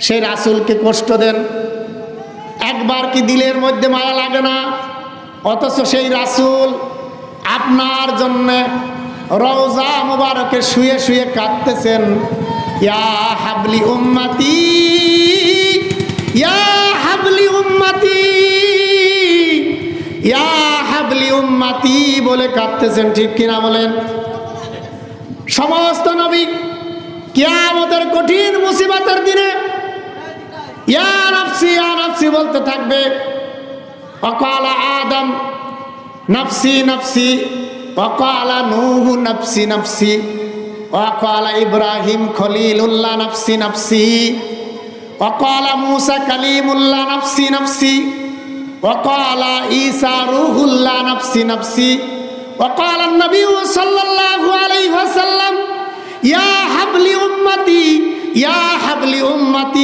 সেই রাসূলকে কষ্ট দেন, একবার কি দিলের মধ্যে মায়া লাগে না? অথচ সেই রাসূল আপনার জন্য রওজা মুবারকে শুয়ে শুয়ে কাঁদতেছেন, ইয়া হাবলি উম্মতি, ইয়া হাবলি উম্মতি, ইয়া হাবলি উম্মতি বলে কাঁদতেছেন। ঠিক কিনা বলেন? সমস্ত নবী কিয়ামতের কঠিন মুসিবতের দিনে ইয়া নাফসি বলতে থাকবে। ওয়াকালা আদম নাফসি নাফসি, ওয়াকালা নূহ নাফসি নাফসি, ওয়াকালা ইব্রাহিম খলিলুল্লাহ নাফসি নাফসি, ওয়াকালা মূসা কালিমুল্লাহ নাফসি নাফসি, ওয়াকালা ঈসা রূহুল্লাহ নাফসি নাফসি, ওয়াকালা নবী সাল্লাল্লাহু আলাইহি ওয়াসাল্লাম ইয়া হাবলি উম্মতি, ইয়া হাবলি উম্মতি।